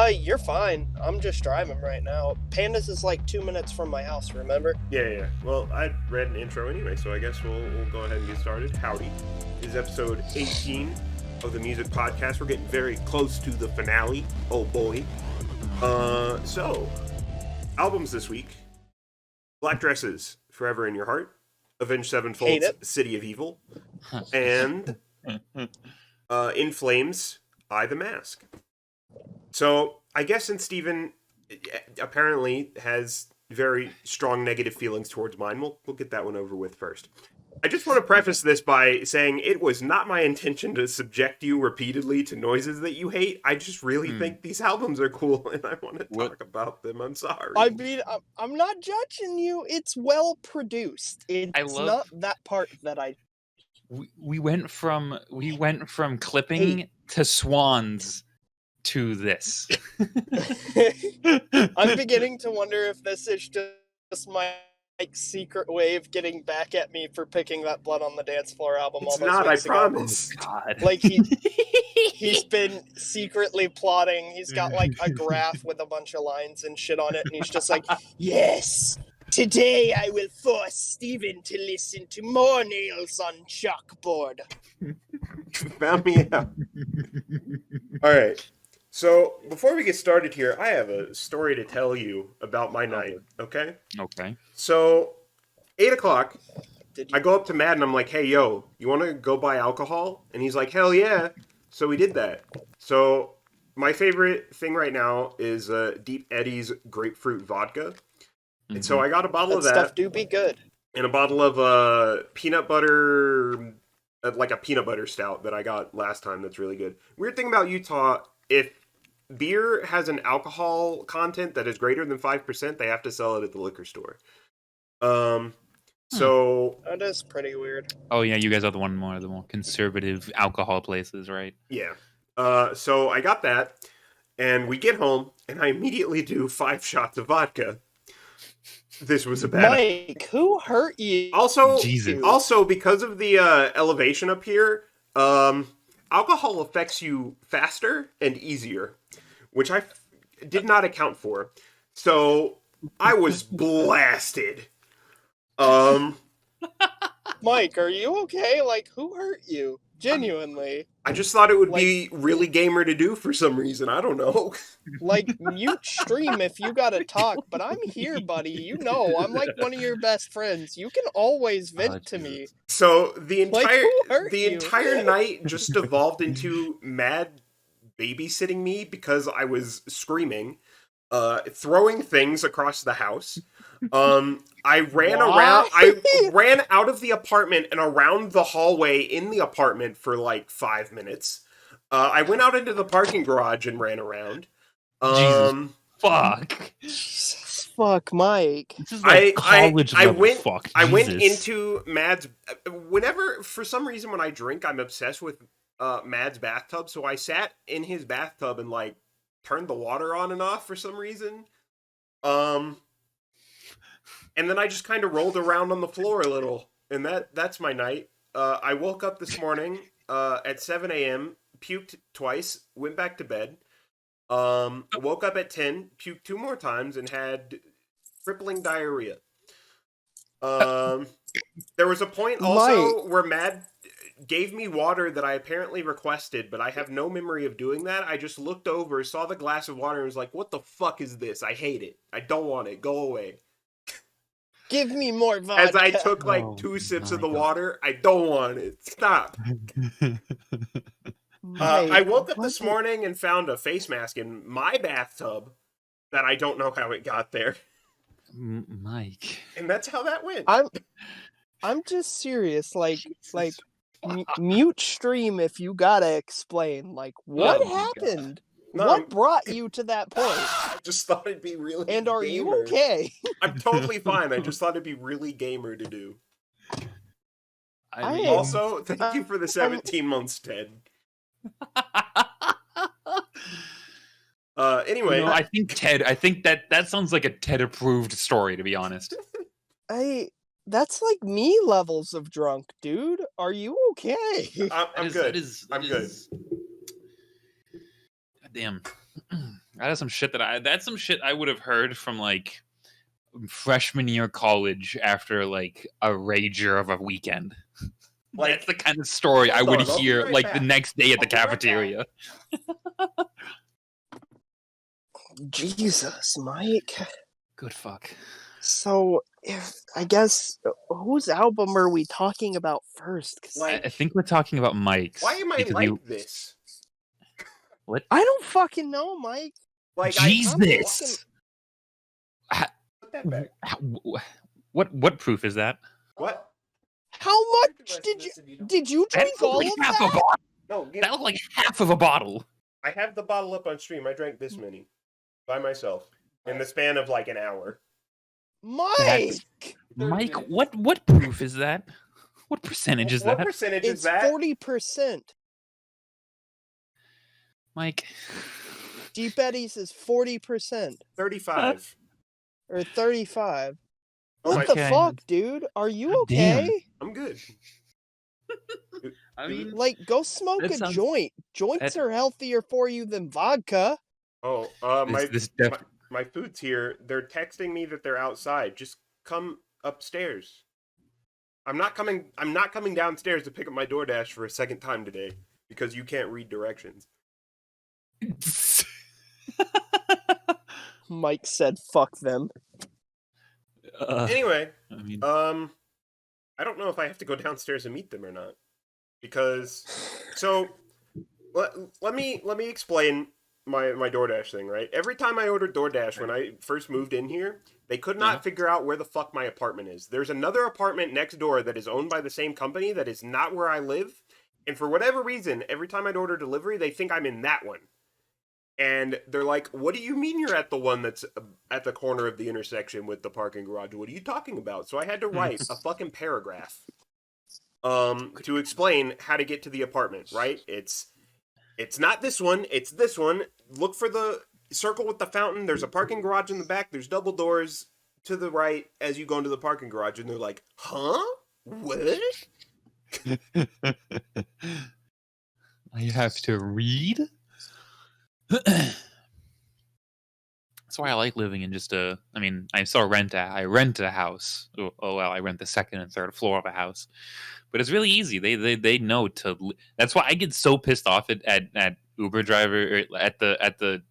You're fine. I'm just driving right now. Pandas is like 2 minutes from my house, remember? Yeah. Well, I read an intro anyway, so I guess we'll go ahead and get started. Howdy. This is episode 18 of the Music Podcast. We're getting very close to the finale. Oh boy. So, albums this week. Black Dresses, Forever in Your Heart. Avenged Sevenfold's City of Evil. And In Flames, I the Mask. So, I guess since Steven apparently has very strong negative feelings towards mine, we'll get that one over with first. I just want to preface this by saying it was not my intention to subject you repeatedly to noises that you hate. I just really think these albums are cool, and I want to talk about them. I'm sorry. I mean, I'm not judging you. It's well produced. It's not that part that I... We went from clipping to swans to this. I'm beginning to wonder if this is just my secret way of getting back at me for picking that Blood on the Dance Floor album. It's not, I promise. God. Like he's been secretly plotting. He's got like a graph with a bunch of lines and shit on it, and he's just like, yes, today I will force Steven to listen to more nails on chalkboard. Found me out. All right. So, before we get started here, I have a story to tell you about my night, okay? Okay. So, 8 o'clock, I go up to Matt and I'm like, hey, yo, you want to go buy alcohol? And he's like, hell yeah. So we did that. So, my favorite thing right now is Deep Eddy's grapefruit vodka. Mm-hmm. And so I got a bottle of that. Stuff do be good. And a bottle of peanut butter, like a peanut butter stout that I got last time that's really good. Weird thing about Utah, if beer has an alcohol content that is greater than 5%, they have to sell it at the liquor store. So that is pretty weird. Oh yeah, you guys are the more conservative alcohol places, right? Yeah. So I got that, and we get home, and I immediately do 5 shots of vodka. This was a bad... Mike, who hurt you? Also, Jesus. Also because of the elevation up here, alcohol affects you faster and easier, which I did not account for. So I was blasted. Mike, are you okay? Like, who hurt you? Genuinely. I just thought it would be really gamer to do for some reason. I don't know. Like, mute stream if you gotta talk, but I'm here, buddy. You know, I'm like one of your best friends. You can always vent to me. So the entire entire night just evolved into Mad babysitting me because I was screaming, throwing things across the house. I ran around. I ran out of the apartment and around the hallway in the apartment for like 5 minutes. I went out into the parking garage and ran around. Jesus fuck. Jesus fuck, Mike. This is like college level fuck. Jesus. I went into Mad's. Whenever, for some reason, when I drink, I'm obsessed with Mad's bathtub. So I sat in his bathtub and like turned the water on and off for some reason. And then I just kind of rolled around on the floor a little. And that's my night. I woke up this morning at 7 a.m., puked twice, went back to bed. Woke up at 10, puked 2 more times, and had crippling diarrhea. There was a point also where Mad gave me water that I apparently requested, but I have no memory of doing that. I just looked over, saw the glass of water, and was like, what the fuck is this? I hate it. I don't want it. Go away. Give me more vodka. As I took like 2 sips of the water, I don't want it. Stop. I woke up this morning and found a face mask in my bathtub that I don't know how it got there. Mike. And that's how that went. I'm just serious. Like mute stream if you gotta explain. Like, what happened? No, what brought you to that point? I just thought it'd be really And are gamer. You okay? I'm totally fine. I just thought it'd be really gamer to do. I mean, also, thank you for the 17 months, Ted. Anyway. You know, I think that sounds like a Ted-approved story, to be honest. That's like me levels of drunk, dude. Are you okay? I'm good. I'm good. Damn. That's some shit I would have heard from like freshman year college after like a rager of a weekend. Like, That's the kind of story I hold would on, I'll be hear right like back. the next day at the I'll be right cafeteria. Jesus, Mike. Good fuck. So, I guess, whose album are we talking about first? 'Cause Like, I think we're talking about Mike's. why am I because like this? What? I don't fucking know, Mike. Like, Jesus! put that back. What proof is that? What? How much did you drink That looked all like of half a that? bottle. No, That looked like half of a bottle. I have the bottle up on stream. I drank this many by myself in the span of like an hour. Mike! Mike, what proof is that? What percentage is What that? percentage is It's that? 40%. Mike. Deep Eddies is 40%. 35. Or 35. Oh, What my- the Okay. fuck, dude? Are you God damn. okay? I'm good. I mean, Like, go smoke That a sounds- joint. Joints are healthier for you than vodka. Oh, my food's here. They're texting me that they're outside. Just come upstairs. I'm not coming downstairs to pick up my DoorDash for a second time today because you can't read directions. Mike said, fuck them. Anyway, I mean, I don't know if I have to go downstairs and meet them or not. Because let me explain my DoorDash thing, right? Every time I ordered DoorDash when I first moved in here, they could not figure out where the fuck my apartment is. There's another apartment next door that is owned by the same company that is not where I live. And for whatever reason, every time I'd order delivery, they think I'm in that one. And they're like, what do you mean you're at the one that's at the corner of the intersection with the parking garage? What are you talking about? So I had to write a fucking paragraph to explain how to get to the apartment, right? It's not this one, it's this one. Look for the circle with the fountain. There's a parking garage in the back. There's double doors to the right as you go into the parking garage. And they're like, huh? What? I have to read? That's why I like living in just I rent a house. I rent the second and third floor of a house. But it's really easy. They know to. That's why I get so pissed off at Uber driver or at the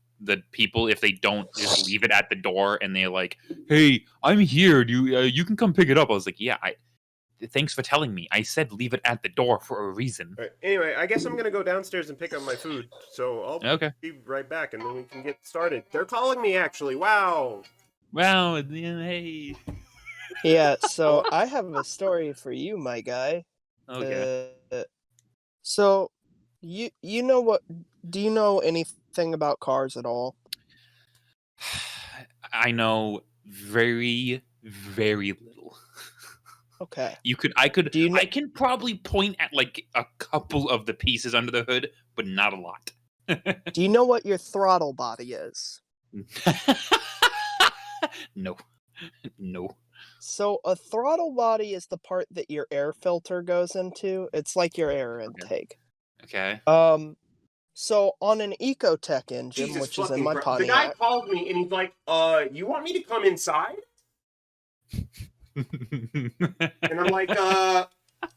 people if they don't just leave it at the door and they're like, "Hey, I'm here. You can come pick it up." I was like, "Yeah, thanks for telling me. I said leave it at the door for a reason." Right. Anyway, I guess I'm gonna go downstairs and pick up my food. So I'll be right back, and then we can get started. They're calling me, actually. Wow. Wow. Hey. Yeah, so I have a story for you, my guy. Okay. So, you know what? Do you know anything about cars at all? I know very, very little. Okay. I can probably point at like a couple of the pieces under the hood, but not a lot. Do you know what your throttle body is? No. So a throttle body is the part that your air filter goes into. It's like your air intake. Okay. So on an Ecotech engine, Jesus which is in fucking my Christ. The guy Pontiac, called me, and he's like, you want me to come inside? And I'm like,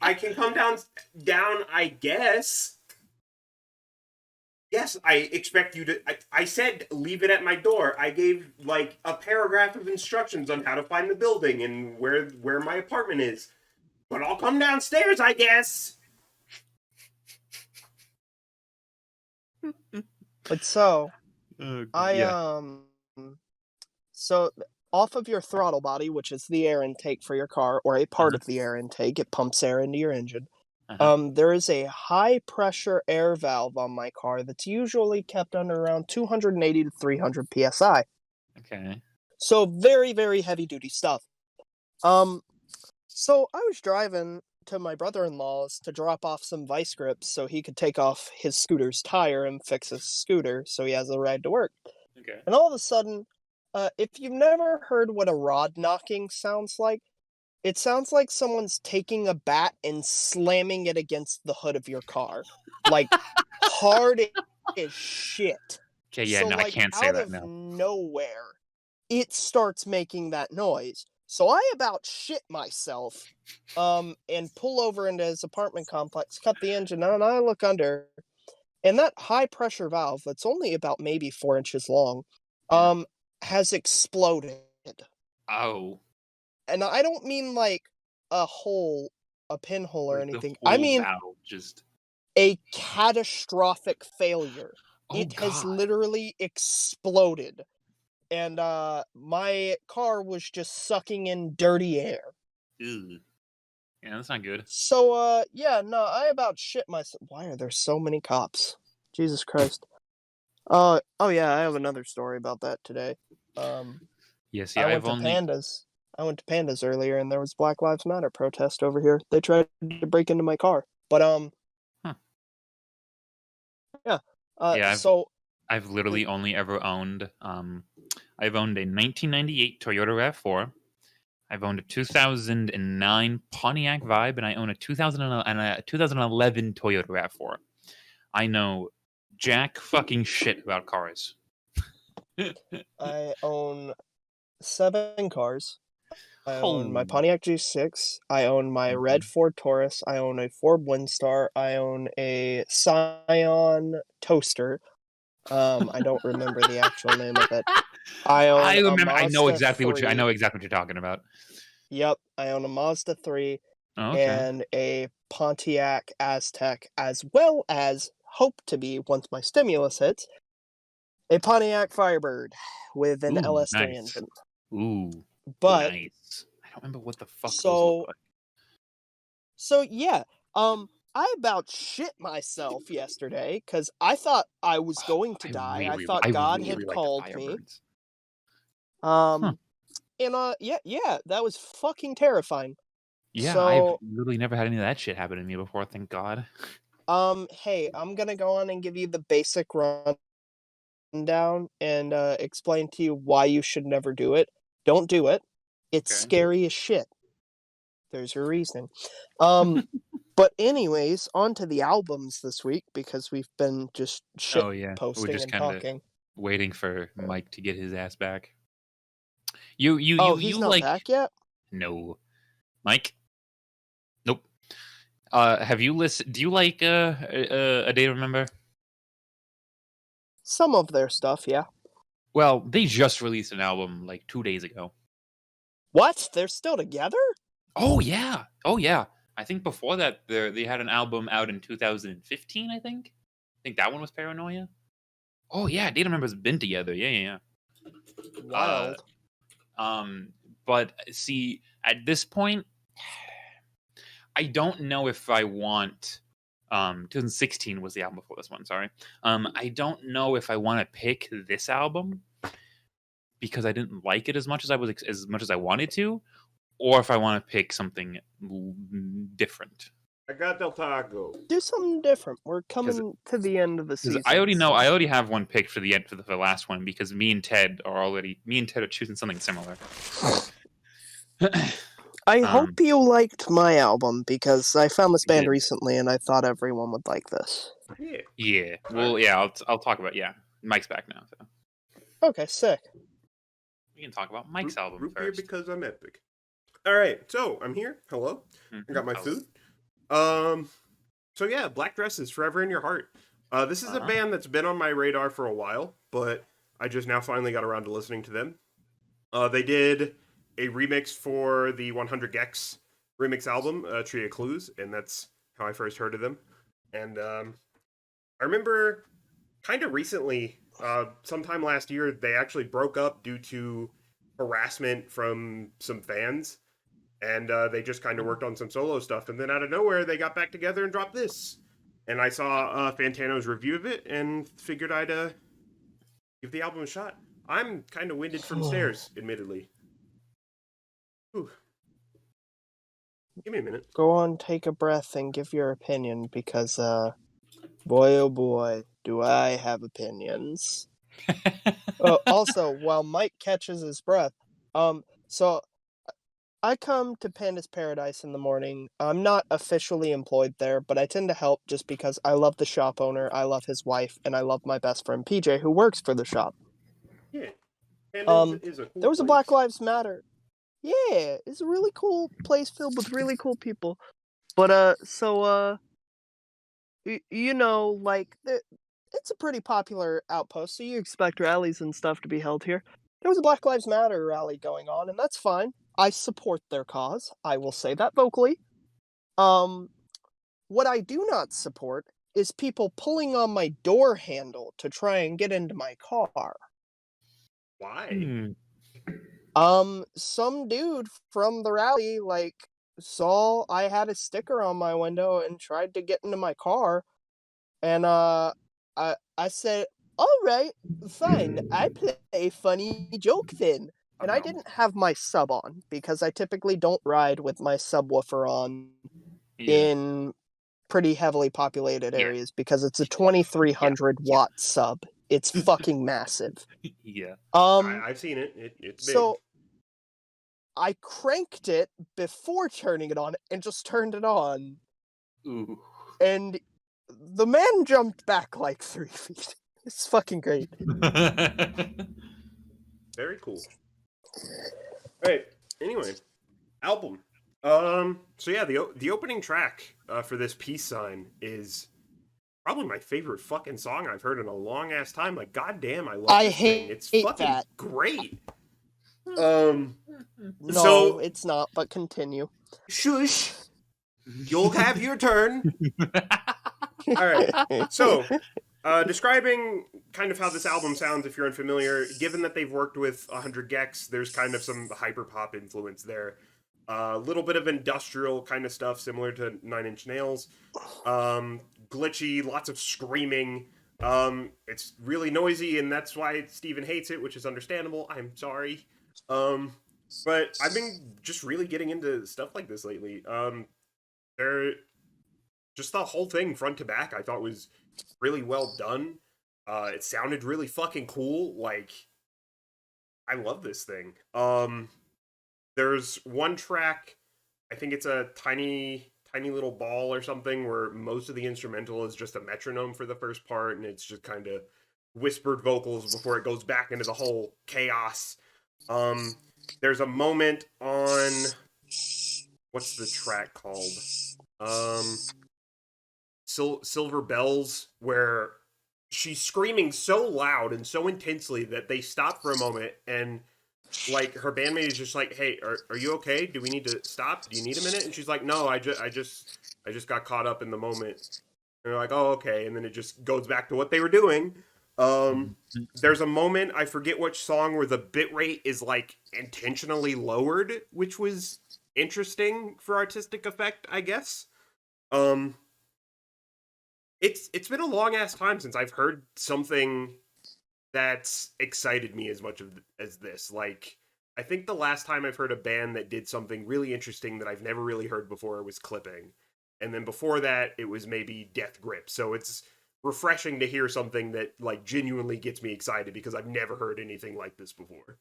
I can come down, I guess. Yes, I expect you to. I said leave it at my door. I gave like a paragraph of instructions on how to find the building and where my apartment is. But I'll come downstairs, I guess. but so Yeah. so off of your throttle body, which is the air intake for your car, or a part of the air intake, it pumps air into your engine. There is a high pressure air valve on my car that's usually kept under around 280 to 300 psi. Okay. So very, very heavy duty stuff. So I was driving to my brother-in-law's to drop off some vice grips so he could take off his scooter's tire and fix his scooter so he has a ride to work. Okay. And all of a sudden, if you've never heard what a rod knocking sounds like, it sounds like someone's taking a bat and slamming it against the hood of your car. Like, hard as shit. Okay, yeah, So, no, I like, can't say out that, of no. nowhere, it starts making that noise. So I about shit myself, and pull over into his apartment complex, cut the engine on, and I look under, and that high pressure valve that's only about maybe 4 inches long, Yeah. has exploded. Oh, And I don't mean like a hole, a pinhole or like the anything. I whole mean valve just. a catastrophic failure. Oh It has God. literally exploded. And my car was just sucking in dirty air. Ew. Yeah, that's not good. So yeah, no, I about shit myself. Why are there so many cops? Jesus Christ. Oh yeah, I have another story about that today. Um Yes, I yeah, went I've to only. Pandas. I went to Pandas earlier and there was Black Lives Matter protest over here. They tried to break into my car. But Huh. yeah. Yeah, So I've literally only ever owned. I've owned a 1998 Toyota RAV4. I've owned a 2009 Pontiac Vibe, and I own a 2011 Toyota RAV4. I know jack fucking shit about cars. I own 7 cars. I own my Oh. Pontiac G6. I own my red Mhm. Ford Taurus. I own a Ford Windstar. I own a Scion toaster. I don't remember the actual name of it. I own I a remember. I know Mazda exactly what you. I 3. know exactly what you're talking about. Yep, I own a Mazda 3 Oh, okay. and a Pontiac Aztec, as well as hope to be, once my stimulus hits, a Pontiac Firebird with an Ooh, LS3 nice. engine. Ooh, But nice. I don't remember what the fuck those look so like. So yeah, I about shit myself yesterday because I thought I was Oh, going to die. I I thought God really had like the called me. Firebirds. Huh. Um, and yeah, that was fucking terrifying. Yeah, I've So, literally never had any of that shit happen to me before. Thank God. hey, I'm gonna go on and give you the basic rundown and explain to you why you should never do it. Don't do it. It's Okay. scary as shit. There's your reasoning. Um, but anyways, on to the albums this week because we've been just shit Oh yeah, we're posting just and kind of talking. waiting for Uh, Mike to get his ass back. Oh, he's You not like back yet? no, Mike? Nope. Have you listened? Do you like A Day to Remember? Some of their stuff, yeah. Well, they just released an album like 2 days ago. What? They're still together? Oh yeah, oh yeah. I think before that they had an album out in 2015. I think that one was Paranoia. Oh yeah, Data Members been together. Yeah, yeah, yeah. Wild. But see, at this point, I don't know if I want. 2016 was the album before this one. Sorry. I don't know if I want to pick this album because I didn't like it as much as as much as I wanted to, or if I want to pick something different. I got Del Taco. Do something different. We're Because coming to the end of the season. I already know, so- I already have one picked for the end for the last one because me and Ted are choosing something similar. I hope you liked my album because I found this I band did. recently and I thought everyone would like this. Yeah. Yeah. Well, yeah. I'll talk about Mike's back now, so Okay, sick. we can talk about Mike's album Root beer first. because I'm epic. All right, so I'm here. Hello. I got my Hello. food. So yeah, Black Dresses, Forever in Your Heart. This is a band that's been on my radar for a while, but I just now finally got around to listening to them. They did a remix for the 100 Gex remix album, Tree of Clues, and that's how I first heard of them. And I remember kind of recently, sometime last year, they actually broke up due to harassment from some fans. And they just kind of worked on some solo stuff. And then out of nowhere, they got back together and dropped this. And I saw Fantano's review of it and figured I'd give the album a shot. I'm kind of winded from stairs, admittedly. Whew. Give me a minute. Go on, take a breath, and give your opinion because, boy oh boy, do I have opinions. Also, while Mike catches his breath, so I come to Pandas Paradise in the morning. I'm not officially employed there, but I tend to help just because I love the shop owner, I love his wife, and I love my best friend PJ, who works for the shop. Yeah. Pandas Um, is a cool there was a place. Black Lives Matter. Yeah, it's a really cool place filled with really cool people. But you know, like it's a pretty popular outpost, so you expect rallies and stuff to be held here. There was a Black Lives Matter rally going on, and that's fine. I support their cause. I will say that vocally. Um, what I do not support is people pulling on my door handle to try and get into my car. Why? Some dude from the rally saw I had a sticker on my window and tried to get into my car, and I said, "All right, fine. I play a funny joke then." And I didn't have my sub on because I typically don't ride with my subwoofer on Yeah. in pretty heavily populated Yeah. areas because it's a 2300 watt sub. It's fucking massive. Yeah. I've seen it. It's big. So I cranked it before turning it on and just turned it on. Ooh. And the man jumped back like 3 feet. It's fucking great. Very cool. Alright, anyway. Album. So yeah, the opening track for this peace sign is probably my favorite fucking song I've heard in a long ass time. Like, goddamn, I love this thing. It's fucking that. great. No, So- it's not, but continue. Shush. You'll have your turn. Alright. So, describing kind of how this album sounds, if you're unfamiliar, given that they've worked with 100 Gex, there's kind of some hyperpop influence there. A little bit of industrial kind of stuff, similar to Nine Inch Nails. Glitchy, lots of screaming. It's really noisy, and that's why Steven hates it, which is understandable. I'm sorry. But I've been just really getting into stuff like this lately. Just the whole thing, front to back, I thought was really well done. It sounded really fucking cool. Like, I love this thing. There's one track, I think it's a tiny little ball or something, where most of the instrumental is just a metronome for the first part, and it's just kind of whispered vocals before it goes back into the whole chaos. There's a moment on, what's the track called? Silver Bells, where she's screaming so loud and so intensely that they stop for a moment, and like her bandmate is just like, "Hey, are you okay? Do we need to stop? Do you need a minute?" And she's like, "No, I just got caught up in the moment." And they're like, "Oh, okay." And then it just goes back to what they were doing. There's a moment, I forget which song, where the bitrate is like intentionally lowered, which was interesting for artistic effect, I guess. It's been a long ass time since I've heard something that's excited me as much as this. Like, I think the last time I've heard a band that did something really interesting that I've never really heard before was Clipping. And then before that, it was maybe Death Grip. So it's refreshing to hear something that like genuinely gets me excited because I've never heard anything like this before.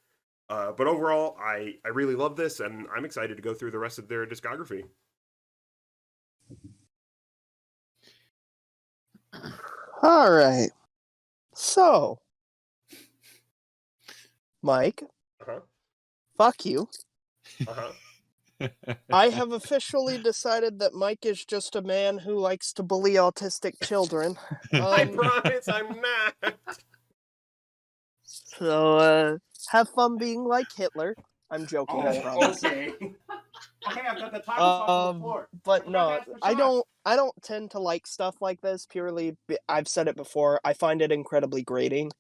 But overall, I really love this, and I'm excited to go through the rest of their discography. All right. So, Mike, Uh-huh. fuck you. Uh-huh. I have officially decided that Mike is just a man who likes to bully autistic children. I promise I'm not. So, have fun being like Hitler. I'm joking, I promise. Okay. Okay, I've got the title on the floor. But no, I don't tend to like stuff like this purely. I've said it before. I find it incredibly grating.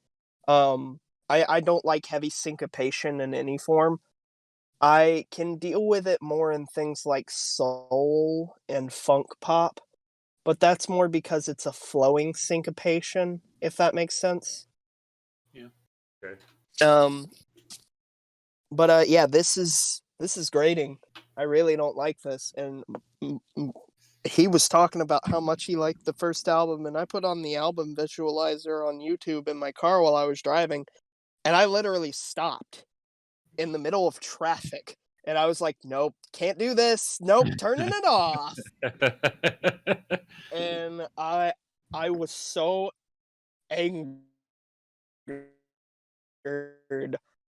I don't like heavy syncopation in any form. I can deal with it more in things like soul and funk pop, but that's more because it's a flowing syncopation, if that makes sense. Yeah. Okay. But yeah, this is grating. I really don't like this, and he was talking about how much he liked the first album, and I put on the album visualizer on YouTube in my car while I was driving, and I literally stopped in the middle of traffic And I was like, nope, can't do this. Nope, turning it off. And I was so angered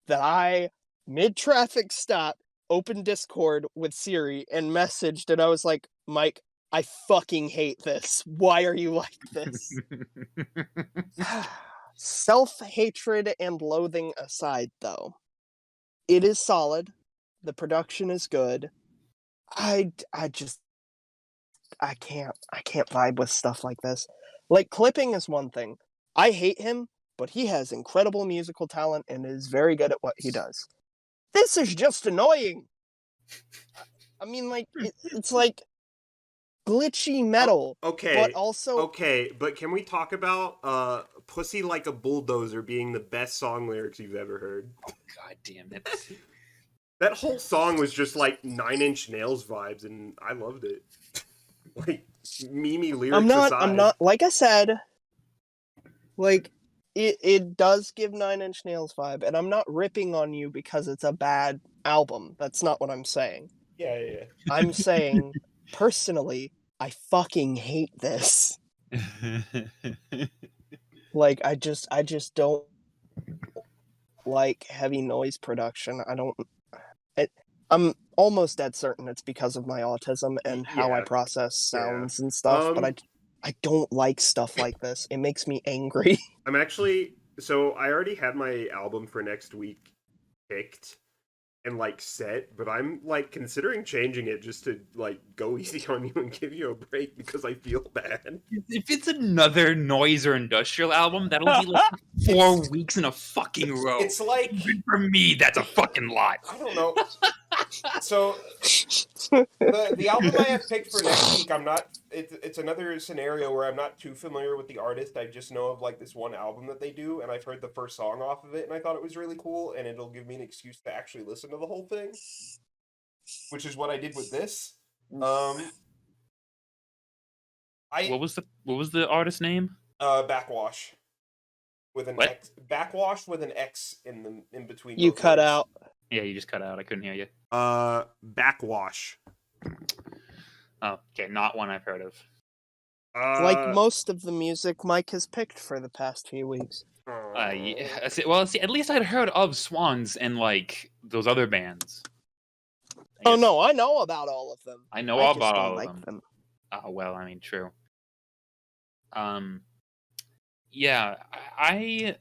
that I, mid-traffic stop, opened Discord with Siri and messaged, and I was like, Mike, I fucking hate this. Why are you like this? Self-hatred and loathing aside, though, it is solid. The production is good. I can't vibe with stuff like this. Like, clipping is one thing. I hate him, but he has incredible musical talent and is very good at what he does. This is just annoying. I mean, like, it's like glitchy metal, Okay. but also Okay, but can we talk about Pussy Like a Bulldozer being the best song lyrics you've ever heard? Oh, God damn it. That whole song was just like Nine Inch Nails vibes, and I loved it. Like, Mimi lyrics aside. I'm not, like I said, like, it does give Nine Inch Nails vibe, and I'm not ripping on you because it's a bad album. That's not what I'm saying. Yeah. I'm saying, personally, I fucking hate this. Like, I just don't like heavy noise production. I'm almost dead certain it's because of my autism and how I process sounds and stuff, but I don't like stuff like this. It makes me angry. I'm actually, so I already had my album for next week picked and like set, but I'm like considering changing it just to like go easy on you and give you a break because I feel bad. If it's another noise or industrial album, that'll be like 4 weeks in a fucking row. It's like, even for me, that's a fucking lot. I don't know. So the album I have picked for next week, I'm not. It's another scenario where I'm not too familiar with the artist. I just know of like this one album that they do, and I've heard the first song off of it, and I thought it was really cool, and it'll give me an excuse to actually listen to the whole thing, which is what I did with this. What was the artist name? Backwash with an What? X. Backwash with an X in between. You cut words. out. Yeah, you just cut out. I couldn't hear you. Backwash. Oh, okay, not one I've heard of. Like most of the music Mike has picked for the past few weeks. Yeah. Well, see, at least I'd heard of Swans and like those other bands. Oh no, I know about all of them. I know I just about don't all like of them. Oh well, I mean, true. Yeah, I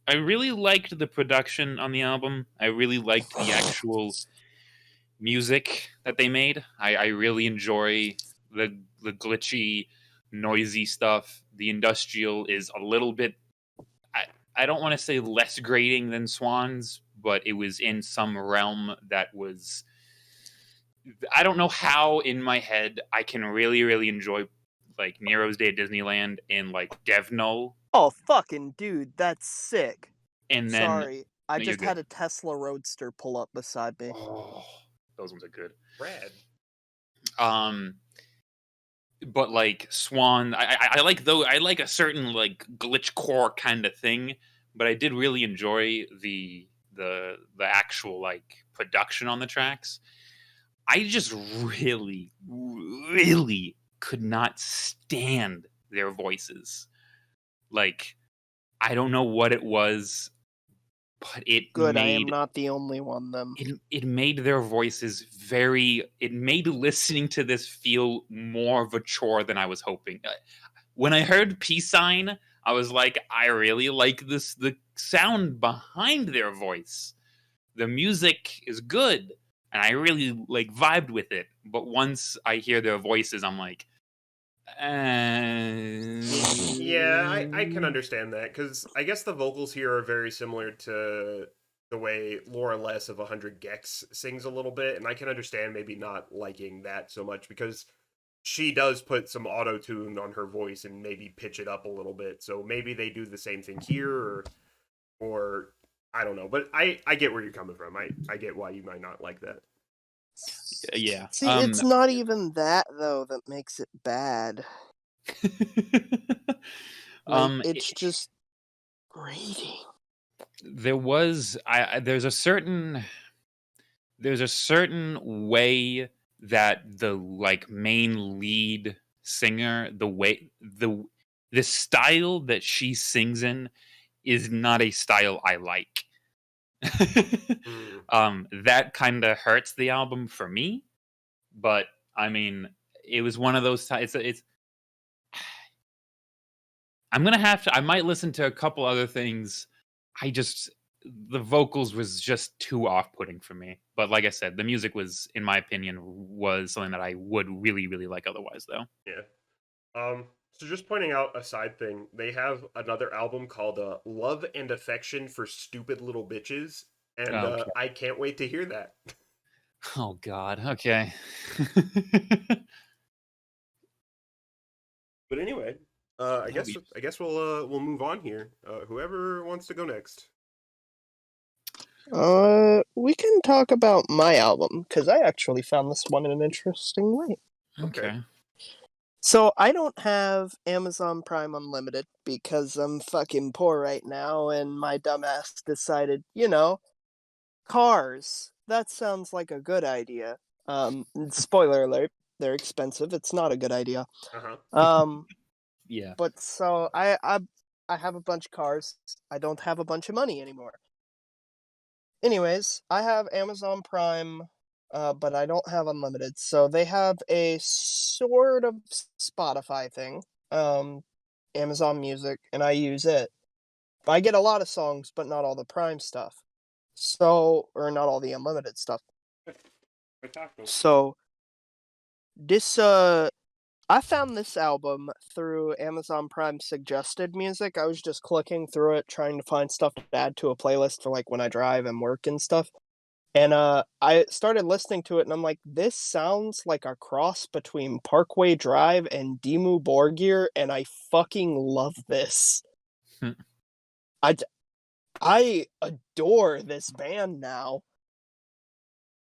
really liked the production on the album. I really liked the actual music that they made. I really enjoy the glitchy, noisy stuff. The industrial is a little bit, I don't want to say less grating than Swans, but it was in some realm that was, I don't know how in my head I can really, really enjoy like Nero's Day at Disneyland and like Dev Null. Oh, fucking dude, that's sick. And then, Sorry, I no, just you're had good. a Tesla Roadster pull up beside me. Oh, those ones are good. Rad. But like Swan, I like, though, I like a certain like glitch core kind of thing, but I did really enjoy the actual like production on the tracks. I just really, really could not stand their voices. Like, I don't know what it was, but it Good, made, I am not the only one then. it made their voices it made listening to this feel more of a chore than I was hoping. When I heard Peace Sign, I was like, I really like the sound behind their voice. The music is good, and I really like vibed with it. But once I hear their voices, I'm like, Yeah, I can understand that, because I guess the vocals here are very similar to the way Laura Less of 100 Gex sings a little bit, and I can understand maybe not liking that so much, because she does put some auto-tune on her voice and maybe pitch it up a little bit, so maybe they do the same thing here, or I don't know, but I get where you're coming from. I get why you might not like that. yeah. See, it's not even that, though, that makes it bad. It's just grating. There's a certain, there's a certain way that the like main lead singer, the style that she sings in is not a style I like. Mm. That kind of hurts the album for me, but I mean, it was one of those times. It's I'm gonna have to. I might listen to a couple other things. The vocals was just too off-putting for me. But like I said, the music was, in my opinion, was something that I would really, really like otherwise, though. Yeah. So just pointing out a side thing, they have another album called Love and Affection for Stupid Little Bitches, and Okay. I can't wait to hear that. Oh God. Okay. But anyway, I That'll be- guess we'll move on here. Whoever wants to go next. We can talk about my album, because I actually found this one in an interesting way. Okay. So I don't have Amazon Prime Unlimited because I'm fucking poor right now, and my dumbass decided, cars. That sounds like a good idea. Spoiler alert, they're expensive. It's not a good idea. Uh-huh. Yeah. But so I have a bunch of cars. I don't have a bunch of money anymore. Anyways, I have Amazon Prime, but I don't have unlimited. So they have a sort of Spotify thing, Amazon Music, and I use it. I get a lot of songs, but not all the Prime stuff. Or not all the unlimited stuff. So this I found this album through Amazon Prime suggested music. I was just clicking through it, trying to find stuff to add to a playlist for like when I drive and work and stuff. And I started listening to it, and I'm like, this sounds like a cross between Parkway Drive and Dimmu Borgir, and I fucking love this. I adore this band now.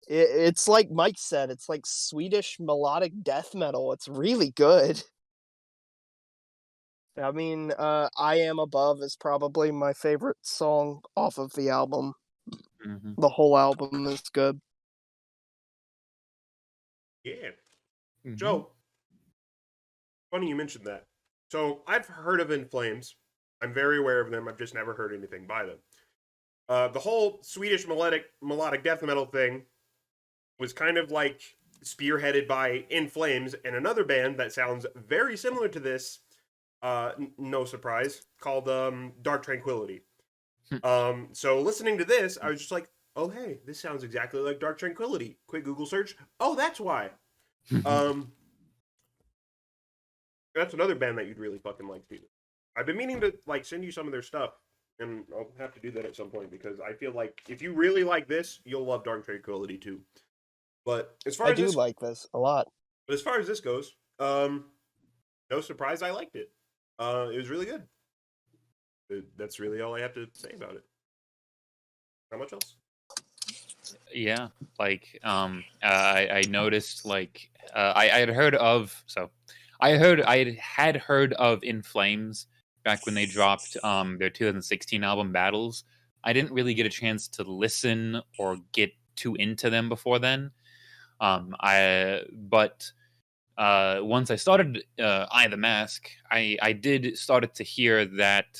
It's like Mike said, it's like Swedish melodic death metal. It's really good. I mean, I Am Above is probably my favorite song off of the album. Mm-hmm. The whole album is good. Yeah. Mm-hmm. Joe, funny you mentioned that. So I've heard of In Flames. I'm very aware of them. I've just never heard anything by them. The whole Swedish melodic death metal thing was kind of like spearheaded by In Flames and another band that sounds very similar to this, no surprise, called Dark Tranquillity. So listening to this, I was just like, oh hey, this sounds exactly like Dark Tranquillity. Quick Google search. Oh, that's why. That's another band that you'd really fucking like, Steven. I've been meaning to like send you some of their stuff, and I'll have to do that at some point because I feel like if you really like this, you'll love Dark Tranquillity too. But as far I as do this, like this a lot. but as far as this goes, no surprise, I liked it. It was really good. That's really all I have to say about it. Not much else. Yeah, like I noticed like I had heard of I had heard of In Flames back when they dropped their 2016 album Battles. I didn't really get a chance to listen or get too into them before then. But once I started Eye the Mask, I did started to hear that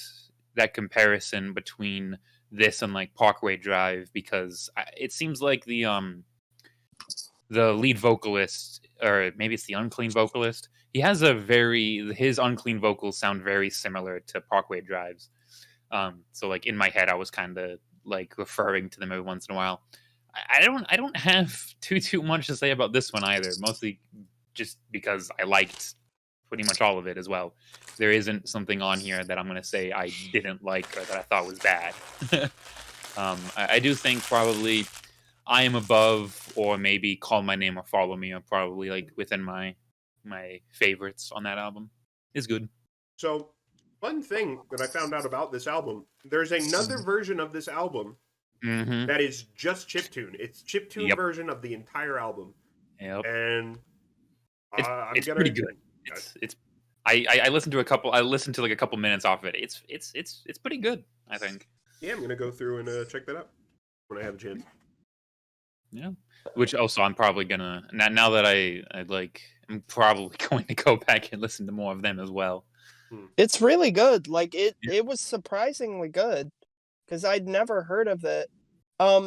comparison between this and like Parkway Drive because it seems like the lead vocalist, or maybe it's the unclean vocalist, his unclean vocals sound very similar to Parkway Drive's. So like in my head I was kind of like referring to them every once in a while. I don't have too much to say about this one either, mostly just because I liked pretty much all of it as well. There isn't something on here that I'm going to say I didn't like or that I thought was bad. I do think probably I Am Above or maybe Call My Name or Follow Me are probably like within my favorites on that album. It's good. So, fun thing that I found out about this album, there's another version of this album that is just chiptune. It's chiptune version of the entire album. Yep. And it's pretty good. I listened to a couple. I listened to like a couple minutes off of it. It's pretty good, I think. Yeah, I'm gonna go through and check that out when I have a chance. Yeah. Which also I'm probably gonna now that I like I'm probably going to go back and listen to more of them as well. It's really good. Like it was surprisingly good because I'd never heard of it.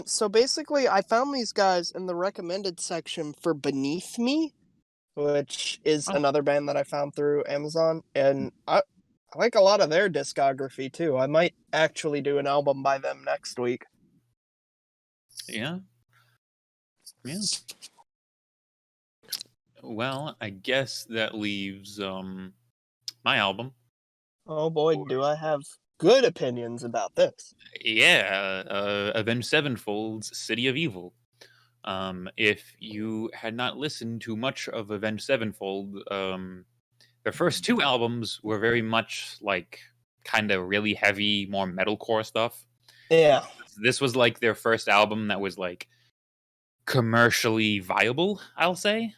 So basically, I found these guys in the recommended section for Beneath Me, which is Oh, another band that I found through Amazon, and I like a lot of their discography too. I might actually do an album by them next week. yeah. Yeah. Well, I guess that leaves my album. Oh boy, do I have good opinions about this. Yeah, Avenged Sevenfold's City of Evil. If you had not listened to much of Avenged Sevenfold, their first two albums were very much like kind of really heavy, more metalcore stuff. Yeah. This was like their first album that was like commercially viable, I'll say.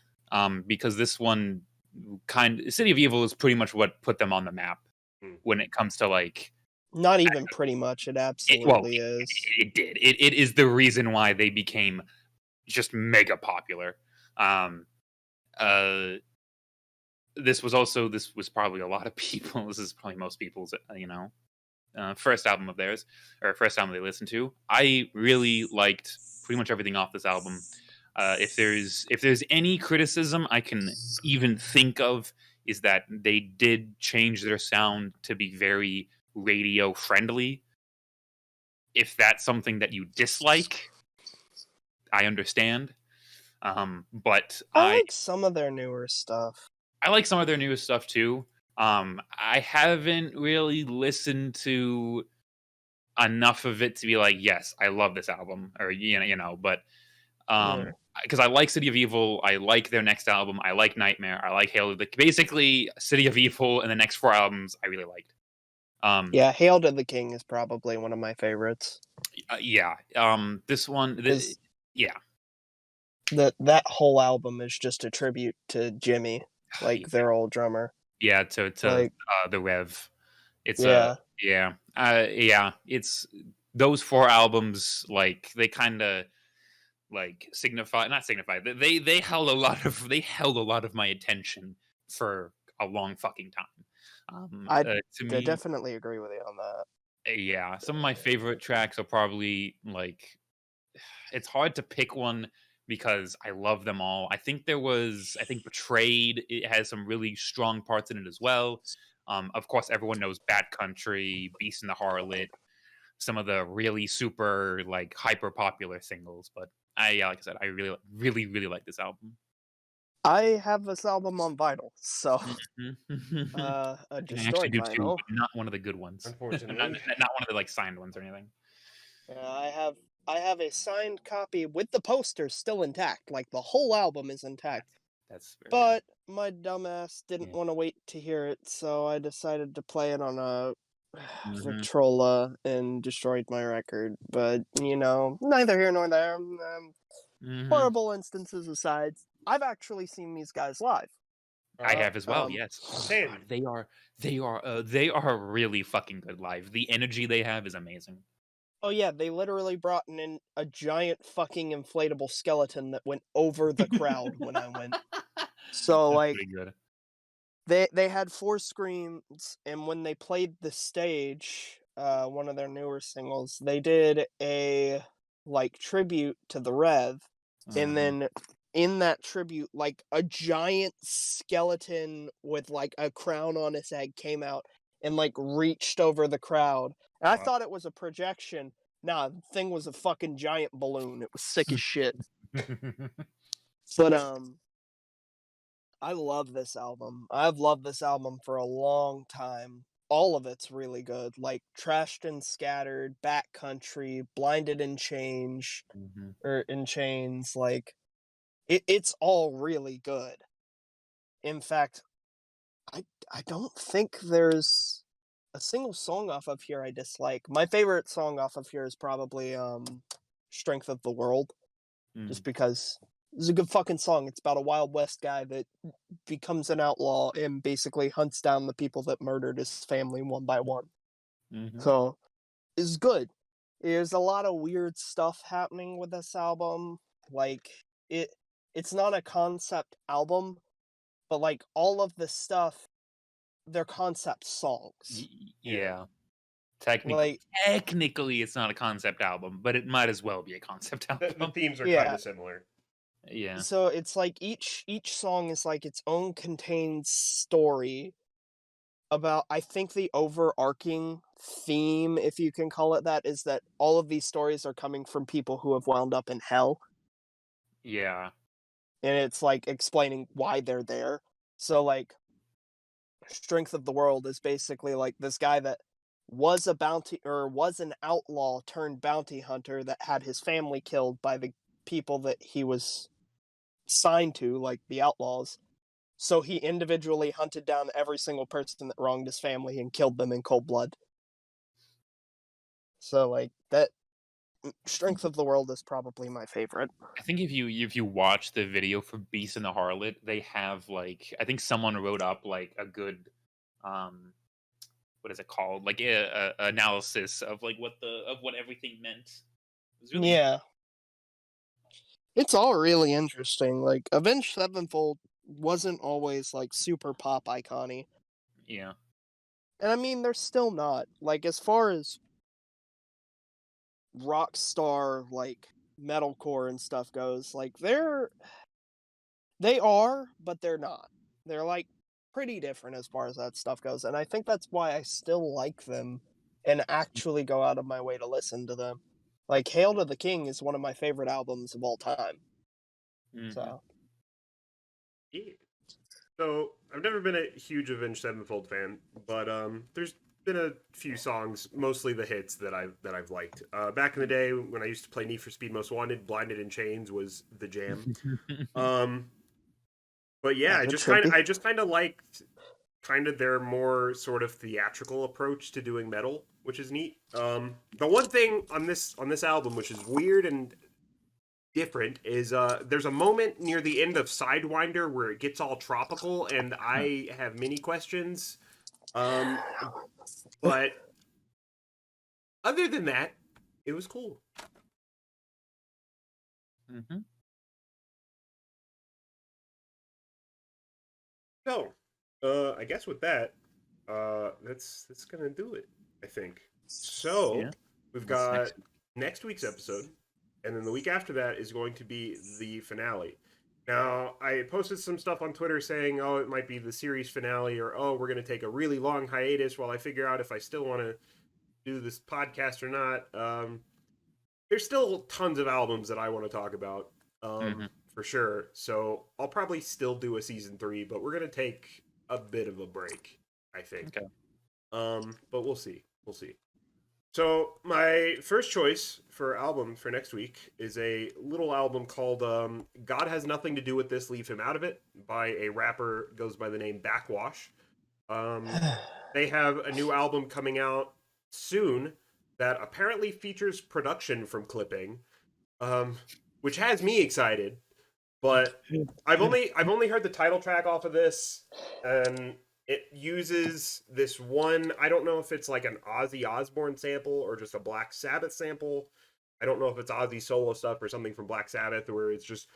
Because this one City of Evil is pretty much what put them on the map when it comes to like Not even pretty much, it absolutely is. it did. It is the reason why they became just mega popular. Uh, this was probably a lot of people. This is probably most people's, first album of theirs or first album they listened to. I really liked pretty much everything off this album. If there's any criticism I can even think of is that they did change their sound to be very radio friendly. If that's something that you dislike, I understand. But I like some of their newer stuff. I like some of their newest stuff too. I haven't really listened to enough of it to be like, yes, I love this album, or but because I like City of Evil, I like their next album, I like Nightmare, I like Hail. Basically, City of Evil and the next 4 albums I really liked. Yeah, Hail to the King is probably one of my favorites. Yeah. This one, yeah. That whole album is just a tribute to Jimmy, like their old drummer. Yeah, to like, the Rev. It's yeah. It's those 4 albums, like they kind of like not signify. They held a lot of my attention for a long fucking time. I to me, definitely agree with you on that. Yeah, some of my favorite tracks are probably like it's hard to pick one because I love them all. I think Betrayed, it has some really strong parts in it as well. Of course, everyone knows Bad Country, Beast and the Harlot, some of the really super like hyper popular singles. But like I said, I really, really, really like this album. I have this album on vinyl, so a destroyed vinyl. Too, but not one of the good ones. Unfortunately, not one of the like signed ones or anything. Yeah, I have a signed copy with the posters still intact. Like the whole album is intact. But my dumbass didn't want to wait to hear it, so I decided to play it on a Victrola and destroyed my record. But neither here nor there. Horrible instances aside, I've actually seen these guys live. I have as well. Yes, they are really fucking good live. The energy they have is amazing. Oh yeah, they literally brought in a giant fucking inflatable skeleton that went over the crowd when I went. So like, they had 4 screens, and when they played the stage, one of their newer singles, they did a like tribute to the Rev, and then in that tribute, like a giant skeleton with like a crown on his head came out and like reached over the crowd. And I thought it was a projection. Nah, the thing was a fucking giant balloon. It was sick as shit. But I love this album. I've loved this album for a long time. All of it's really good. Like Trashed and Scattered, Backcountry, Blinded in Change, or in Chains. Like it's all really good. In fact, I don't think there's a single song off of here I dislike. My favorite song off of here is probably Strength of the World. Just because it's a good fucking song. It's about a Wild West guy that becomes an outlaw and basically hunts down the people that murdered his family one by one. So it's good. There's a lot of weird stuff happening with this album, Like it's not a concept album, but like all of the stuff, they're concept songs. Yeah. Like Technically, it's not a concept album, but it might as well be a concept The album. themes are Yeah. kind of similar. Yeah. So it's like each song is like its own contained story about, I think the overarching theme, if you can call it that, is that all of these stories are coming from people who have wound up in hell. Yeah. And it's like explaining why they're there. So like Strength of the World is basically like this guy that was an outlaw turned bounty hunter that had his family killed by the people that he was signed to, like the outlaws. So he individually hunted down every single person that wronged his family and killed them in cold blood. So like that Strength of the World is probably my favorite. I think if you watch the video for Beast and the Harlot, they have like, I think someone wrote up like a good what is it called, like a analysis of like what everything meant. It was really Yeah. It's all really interesting. Like Avenged Sevenfold wasn't always like super pop icony. yeah. And I mean they're still not. Like as far as rock star like metalcore and stuff goes, like they are, but they're not. They're like pretty different as far as that stuff goes, and I think that's why I still like them and actually go out of my way to listen to them. Like Hail to the King is one of my favorite albums of all time. Mhm. So Yeah. So I've never been a huge Avenged Sevenfold fan, but there's been a few songs, mostly the hits that I've liked. Back in the day when I used to play Need for Speed Most Wanted, Blinded in Chains was the jam. But yeah, As it should be. I just kind of liked their more sort of theatrical approach to doing metal, which is neat. The one thing on this album which is weird and different is there's a moment near the end of Sidewinder where it gets all tropical, and I have many questions. But other than that, it was cool. Mm-hmm. So, I guess with that, that's gonna do it, I think. So Yeah. we've What's got next? next week's episode, and then the week after that is going to be the finale. Now, I posted some stuff on Twitter saying, oh, it might be the series finale, or oh, we're going to take a really long hiatus while I figure out if I still want to do this podcast or not. There's still tons of albums that I want to talk about, for sure. So I'll probably still do a season 3, but we're going to take a bit of a break, I think. Okay. But we'll see. We'll see. So my first choice for album for next week is a little album called God Has Nothing to Do with This, Leave Him Out of It by a rapper goes by the name Backwash. They have a new album coming out soon that apparently features production from Clipping, which has me excited. But I've only heard the title track off of this, and it uses this one. I don't know if it's like an Ozzy Osbourne sample or just a Black Sabbath sample. I don't know if it's Ozzy solo stuff or something from Black Sabbath, where it's just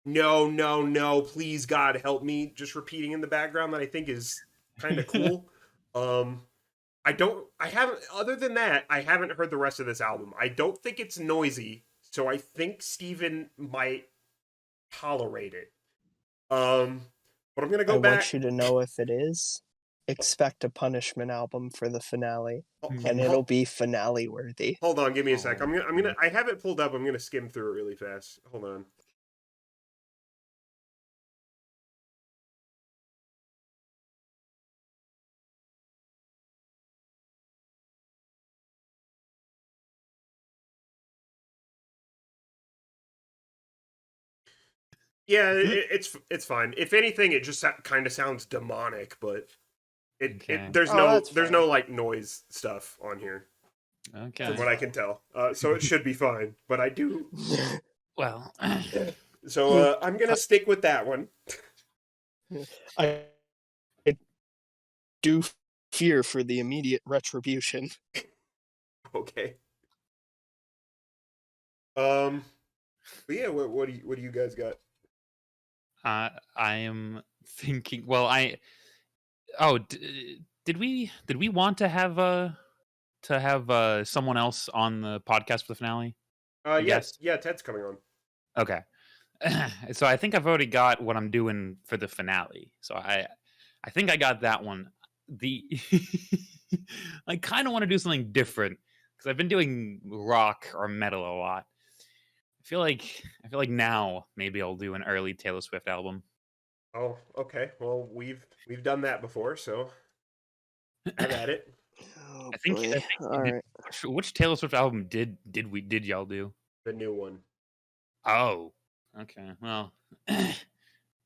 no, no, no, please God help me, just repeating in the background, that I think is kind of cool. Other than that, I haven't heard the rest of this album. I don't think it's noisy, so I think Steven might tolerate it. But I'm gonna go back. I want you to know if it is, expect a Punishment album for the finale, and it'll be finale worthy. Hold on, give me a sec. I have it pulled up. I'm gonna skim through it really fast. Hold on. Yeah, it's fine. If anything, it just kind of sounds demonic, but there's no like noise stuff on here. Okay. From what I can tell, so it should be fine. But I do. Well. So I'm gonna stick with that one. I do fear for the immediate retribution. Okay. But yeah, what do you guys got? I am thinking. Well, did we want to have someone else on the podcast for the finale? Yes. Yeah, Ted's coming on. Okay. So I think I've already got what I'm doing for the finale. So I think I got that one. The I kind of want to do something different because I've been doing rock or metal a lot. I feel like now maybe I'll do an early Taylor Swift album. Oh, okay. Well, we've done that before, so have at it. Oh, I think boy. All did- right. which Taylor Swift album did y'all do? The new one. Oh, okay. Well,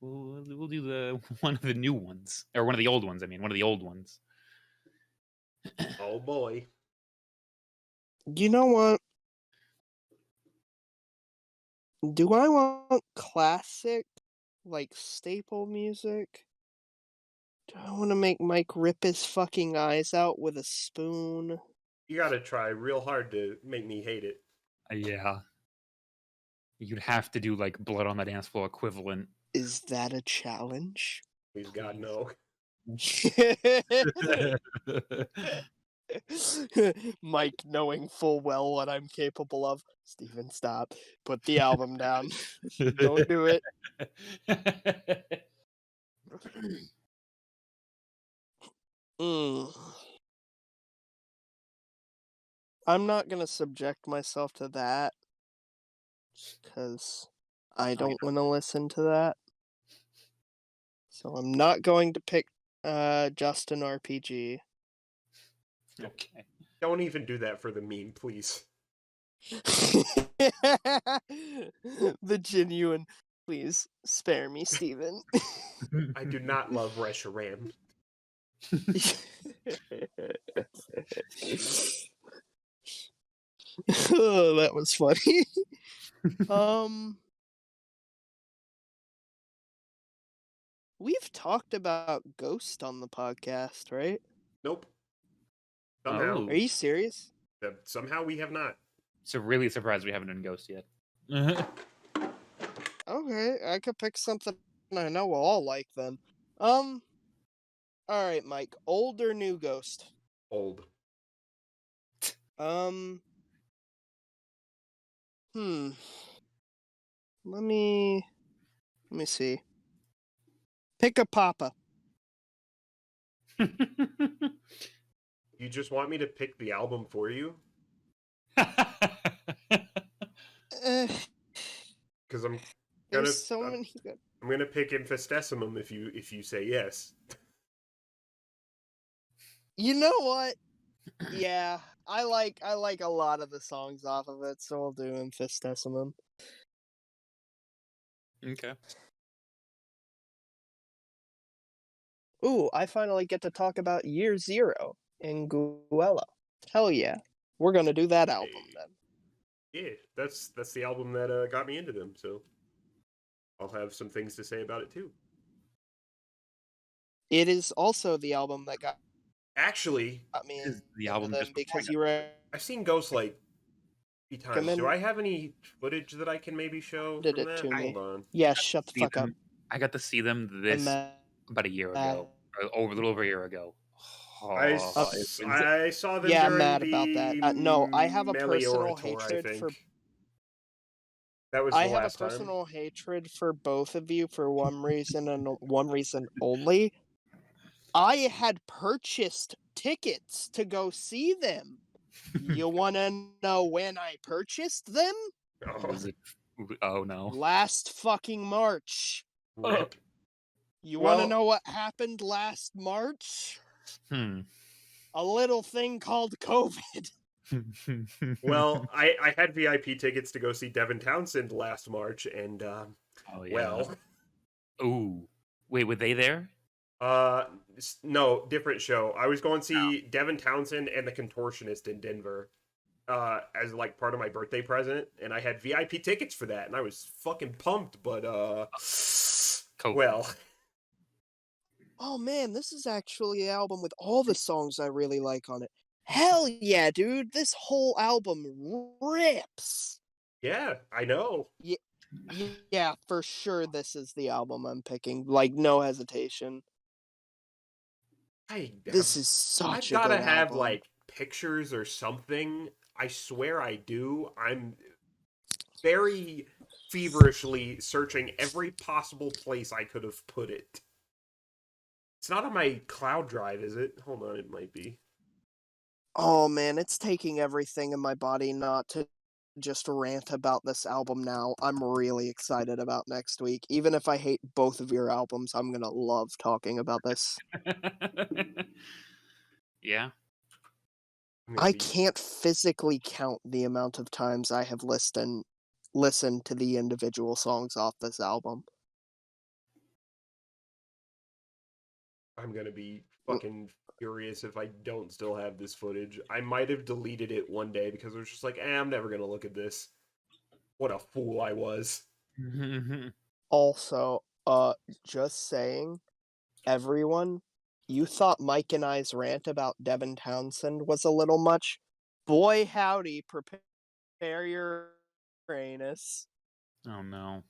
we'll do the one of the new ones or one of the old ones. I mean, one of the old ones. Oh boy. You know what? Do I want classic, like staple music? Do I want to make Mike rip his fucking eyes out with a spoon? You gotta try real hard to make me hate it. Yeah, you'd have to do like Blood on the Dance Floor equivalent. Is that a challenge? Please God, no. Mike knowing full well what I'm capable of. Steven, stop. Put the album down. Don't do it. I'm not gonna subject myself to that because I don't want to listen to that. So I'm not going to pick Justin RPG. Okay. Don't even do that for the meme, please. The genuine, please spare me, Steven. I do not love Reshiram. Oh, that was funny. We've talked about Ghost on the podcast, right? Nope. Somehow. Are you serious? Somehow we have not. So really surprised we haven't done Ghost yet. Okay, I could pick something I know we'll all like then. All right, Mike. Old or new Ghost? Old. Let me see. Pick a papa. You just want me to pick the album for you? Because I'm gonna. There's so many good. I'm gonna pick Infestessimum if you say yes. You know what? Yeah, I like a lot of the songs off of it, so we'll do Infestessimum. Okay. Ooh, I finally get to talk about Year Zero in Guella. Hell yeah. We're gonna do that album then. Yeah, that's the album that got me into them, so I'll have some things to say about it too. It is also the album that got Actually, me is the album just because you were. I've seen Ghost like 3 times. Do I have any footage that I can maybe show? Did from it that? to me. Hold on. Yeah, shut the fuck up. I got to see them about a year ago, or a little over a year ago. I saw them. Yeah, I'm during mad about that. No, I have a Meliora personal tour, hatred for. That was I the have a last personal hatred for both of you for one reason and one reason only. I had purchased tickets to go see them. You want to know when I purchased them? Oh no! Last fucking March. Rip. You want to know what happened last March? A little thing called COVID. Well, I had VIP tickets to go see Devin Townsend last March, and well, ooh, wait, were they there? No, different show. I was going to see Devin Townsend and the Contortionist in Denver, as like part of my birthday present, and I had VIP tickets for that, and I was fucking pumped. But well. Oh man, this is actually an album with all the songs I really like on it. Hell yeah, dude! This whole album rips. Yeah, I know. Yeah, for sure this is the album I'm picking. Like, no hesitation. This is I've such a gotta good have album. like pictures or something. I swear I do. I'm very feverishly searching every possible place I could have put it. It's not on my cloud drive, is it? Hold on, it might be. Oh man, it's taking everything in my body not to just rant about this album now. I'm really excited about next week. Even if I hate both of your albums, I'm gonna love talking about this. Yeah. I can't physically count the amount of times I have listened to the individual songs off this album. I'm gonna be fucking furious if I don't still have this footage. I might have deleted it one day because I was just like, I'm never gonna look at this. What a fool I was. Also, just saying, everyone, you thought Mike and I's rant about Devin Townsend was a little much? Boy howdy, prepare your anus. Oh no.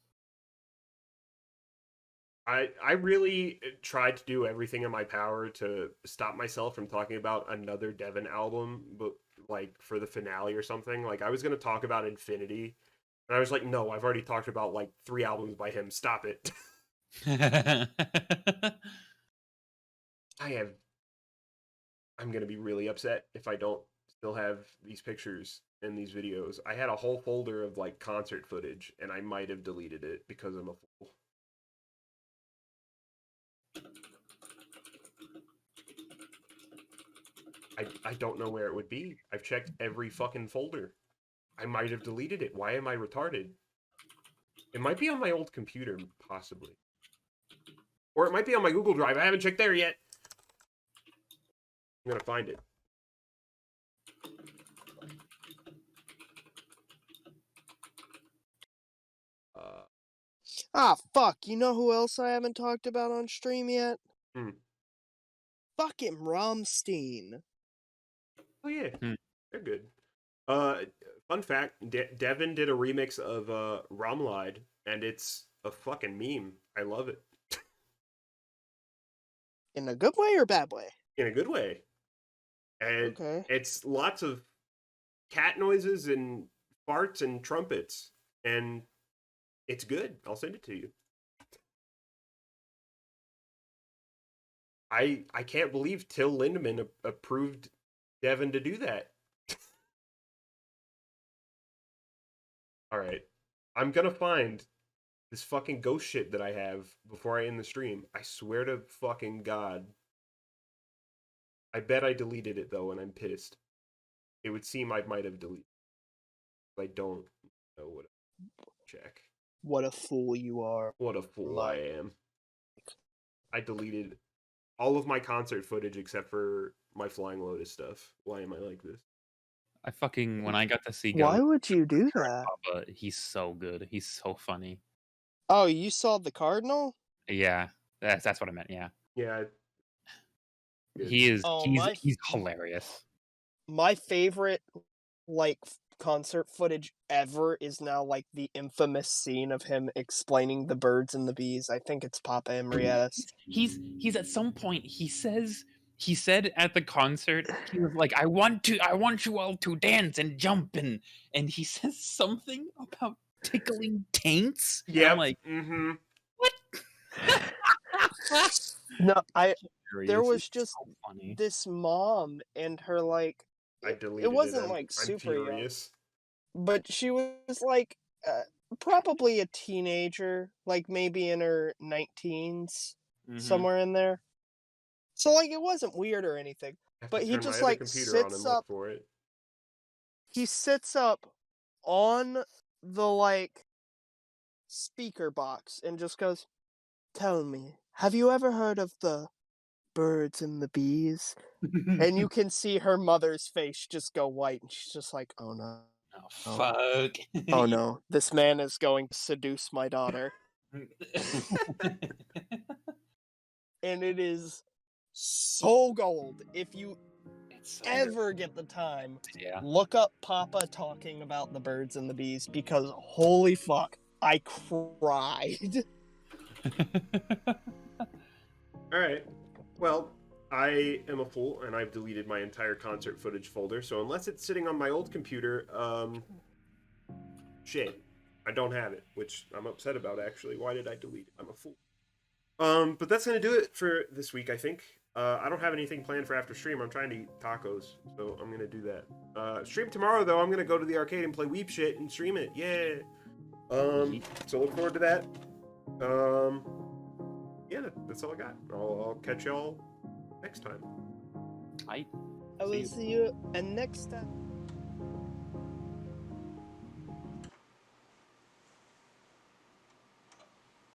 I really tried to do everything in my power to stop myself from talking about another Devin album, but like for the finale or something. Like I was gonna talk about Infinity, and I was like, no, I've already talked about like 3 albums by him. Stop it. I'm gonna be really upset if I don't still have these pictures and these videos. I had a whole folder of like concert footage, and I might have deleted it because I'm a fool. I don't know where it would be. I've checked every fucking folder. I might have deleted it. Why am I retarded? It might be on my old computer, possibly. Or it might be on my Google Drive. I haven't checked there yet. I'm gonna find it. Fuck, you know who else I haven't talked about on stream yet? Fucking Rammstein. Oh yeah, they're good. Fun fact: Devin did a remix of Ramlide, and it's a fucking meme. I love it. In a good way or bad way? In a good way. And Okay. it's lots of cat noises and farts and trumpets, and it's good. I'll send it to you. I can't believe Till Lindemann approved Devin to do that. All right. I'm going to find this fucking ghost shit that I have before I end the stream. I swear to fucking God. I bet I deleted it though, and I'm pissed. It would seem I might have deleted it. I don't know what to check. What a fool you are. What a fool I am. I deleted all of my concert footage except for my Flying Lotus stuff. Why am I like this? When I got to see Why would you do that? Papa, he's so good. He's so funny. Oh, you saw the Cardinal? Yeah, that's what I meant. Yeah. Yeah. He is. Oh, he's hilarious. My favorite, like, concert footage ever is now like the infamous scene of him explaining the birds and the bees. I think it's Papa Henrietta's. He's at some point he said at the concert, he was like, I want you all to dance and jump and he says something about tickling taints. Yeah. I'm like, what? No, there was It's just so funny. this mom and her, like, I deleted it wasn't I'm, like I'm super young, furious. but she was like probably a teenager, like maybe in her 19s, somewhere in there. So like it wasn't weird or anything. But he just like sits up for it. He sits up on the like speaker box and just goes, "Tell me, have you ever heard of the birds and the bees?" And you can see her mother's face just go white, and she's just like, "Oh no. Oh, fuck. Oh no. This man is going to seduce my daughter." And it is so gold. If you so ever get the time, Yeah. look up Papa talking about the birds and the bees, because holy fuck, I cried. All right. Well, I am a fool, and I've deleted my entire concert footage folder. So unless it's sitting on my old computer, shame. I don't have it, which I'm upset about. Actually, why did I delete it? I'm a fool. But that's gonna do it for this week, I think. I don't have anything planned for after stream. I'm trying to eat tacos, so I'm gonna do that. Stream tomorrow, though. I'm gonna go to the arcade and play Weep Shit and stream it. Yeah. So look forward to that. Yeah, that's all I got. I'll catch y'all next time. I I will see you next time.